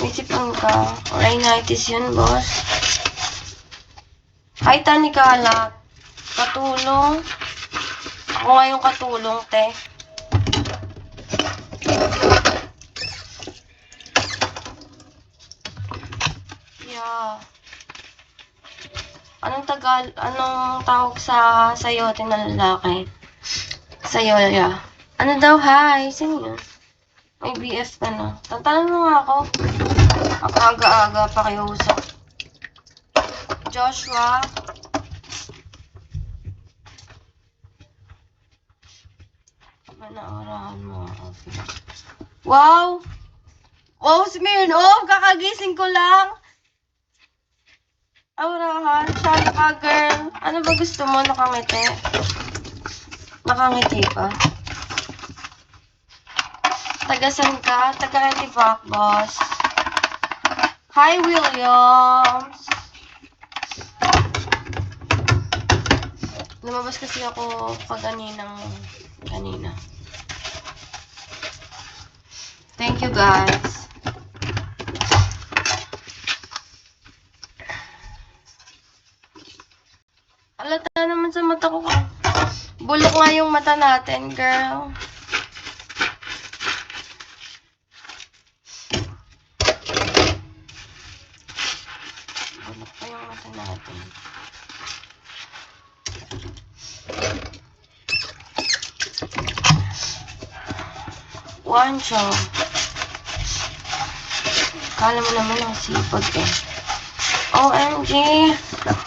May sipon ka. Rhinitis yun, boss. Hi, Tani Kalat. Katulong. Ako nga yung katulong, te. Yeah. Anong tawag sa sayote na lalaki? Sayoya. Ano daw, hi? Sino yun? May BF ka na. Tantanan mo nga ako. Ang aga-aga pakiusap. Joshua. Panaarahan mo. Wow! Wow, Smirnoff! Kakagising ko lang! Aurahan, saan ka, girl? Ano ba gusto mo? Nakangiti? Nakangiti pa? Tagasan ka? Taga-antivac, boss. Hi, Williams! Lumabas kasi ako kanina. Thank you, guys. Alata naman sa mata ko. Bulok nga yung mata natin, girl. Bulok pa yung mata natin. Wancho. Kala mo naman ang sipag eh. OMG.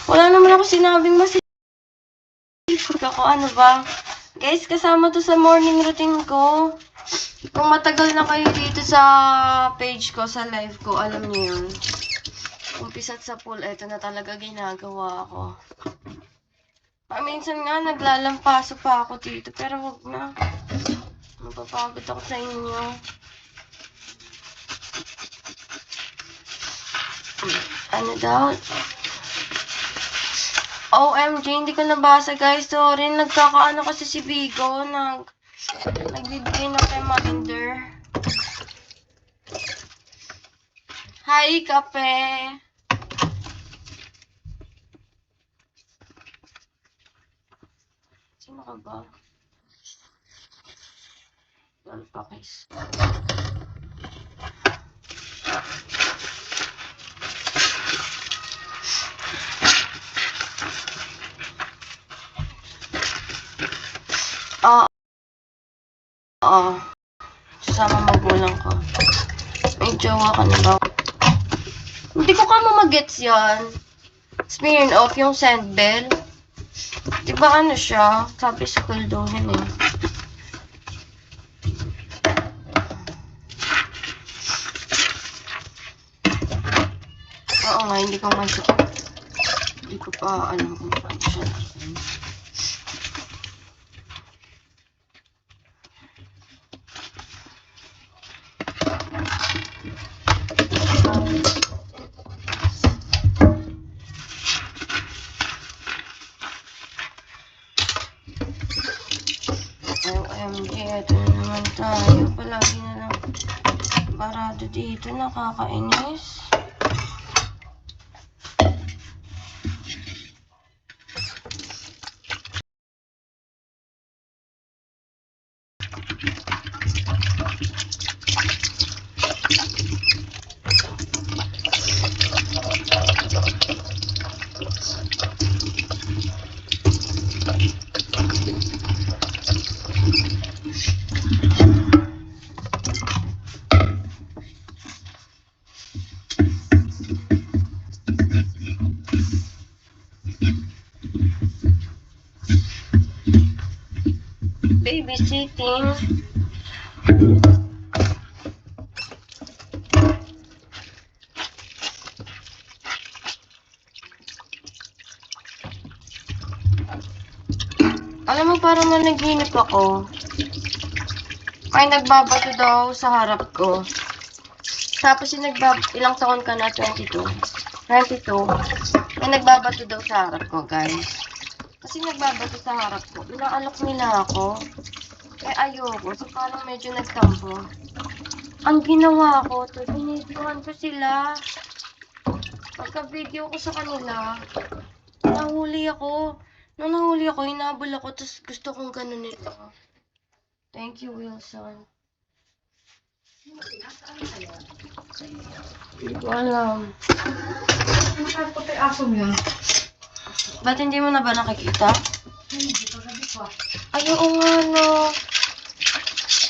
Wala naman ako sinabing masipag ako. Ano ba? Guys, kasama to sa morning routine ko. Kung matagal na kayo dito sa page ko, sa live ko, alam niyo yun. Umpisa't sa pool, eto na talaga ginagawa ko. Minsan nga, naglalampaso pa ako dito, pero wag na. Mapapagod ako sa inyo. Ano daw? OMG, hindi ko nabasa, guys. Sorry, nagkakaano kasi si Bigo. Nagbibigay ng reminder. Hi, kape! Sino ka ba? Alpakis. Oo. Sasama magulang ko. May jowa ka na ba? Hindi ko ka mamagets yan. Smirnoff yung sandbell. Diba ano siya? Sabi sa kulduhin eh. Oo nga, hindi ko masakit. Hindi ko pa alam kung paano siya. OMG, eto na naman tayo. Palagi na lang barado dito. Nakakainis. Babysitting. Alam mo, parang nanaginip ako. May nagbabato daw sa harap ko. Tapos yung ilang taon ka na? 22. 22. May nagbabato daw sa harap ko, guys. Kasi nagbabato sa harap ko. Inaalok nila ako. Eh, ayoko. So, parang medyo nagtampo. Ang ginawa ko, to, binidyohan ko sila. Pagka-video ko sa kanila, nahuli ako. Nung nahuli ako, hinabol ako, tapos gusto kong ganun nito. Thank you, Wilson. Hindi ko alam. Nakakot ko yung aso niya. Ba't hindi mo na ba nakikita? Hindi, kagabi pa. Ay, oo nga, no.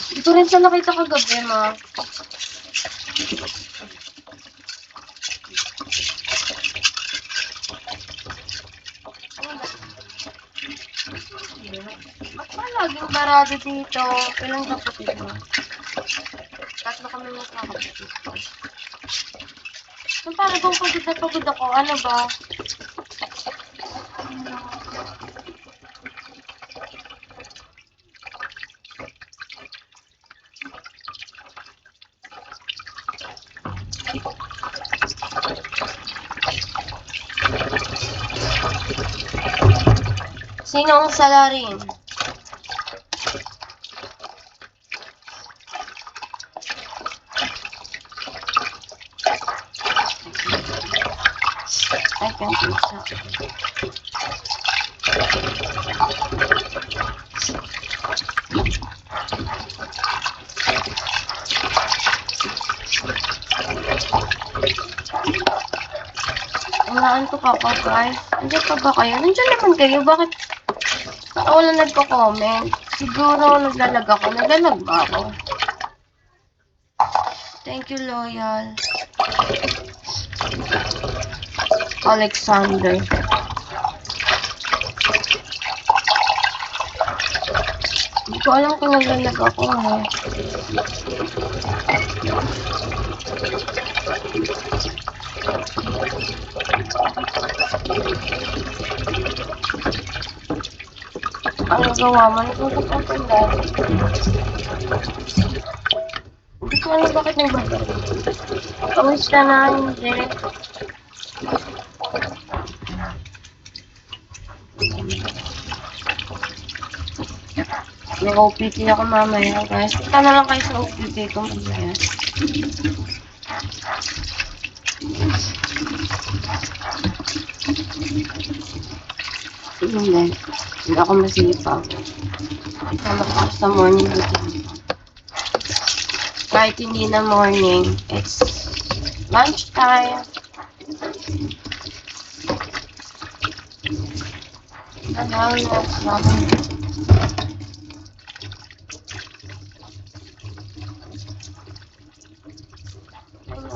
Hindi ko rin siya nakita kagabi, ma. Ba't ba laging barado dito? Ilang kapatid mo? Tatlo kami magkakapatid. So, parang kung pagod na pagod ako, ano ba? Sinong salarin? I can't reach out. Walaan ko pa po, guys. Nandiyan pa ba kayo? Nandiyan naman kayo. Bakit wala nagko-comment? Siguro naglalag ako. Naglalag ba ako? Thank you, Loyal. Alexander. Hindi ko alam kung naglalag ako, eh. Ano gawa mo? Nagtutok ang tanda. Hindi ko alam bakit nagbabalik. Kamusta na, hindi. Mag-OPT ako mamaya, guys. Punta na lang kayo sa OPT ko mamaya. Hindi ako masipag. Sama ko sa morning routine. Kahit hindi na morning, it's lunchtime. Ano na,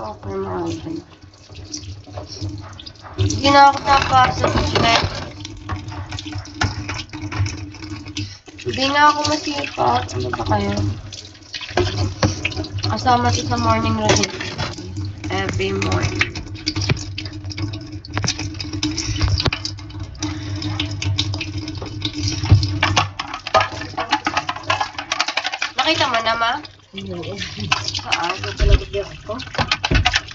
okay, mga hindi na ako napasa sa check. Hindi nga ako masipag. Ano ba kayo? Kasama ito sa morning routine. Every morning. Nakita mo na, ma? Oo. Saan? Ano talaga biyak ko?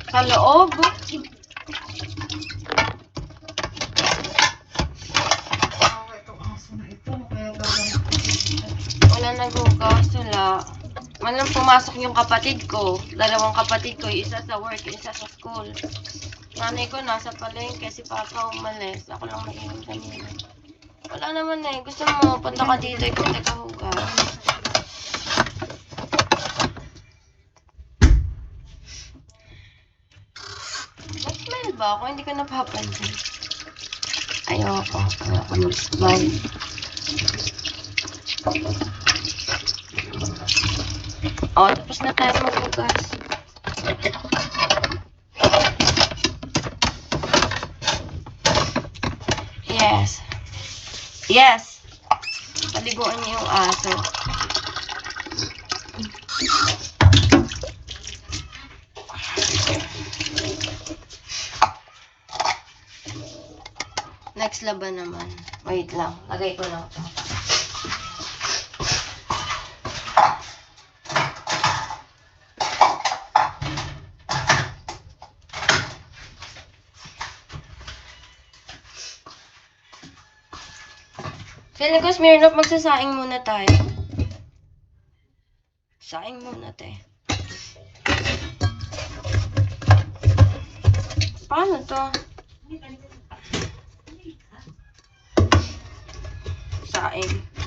Sa loob? Awa itong aso na ito. Kaya gagamit ko dito. Wala nagugas, wala. Walang pumasok yung kapatid ko. Dalawang kapatid ko, isa sa work, isa sa school. Nanay ko nasa palengke, si Papa umalis. Ako lang nag-iwan kanina. Wala naman eh. Gusto mo, punta ka dito, ikaw tagahugas. Nag-smile ba ako? Hindi ko napapansin. Ayoko. Ayoko mag-smile. O, tapos na tayo maghugas. Yes. Yes! Paliguan niyo yung aso. Next laban naman. Wait lang. Lagay ko lang ito. Feeling ko, Smirnoff, magsasaing muna tayo. Saing muna, te. to? Saing.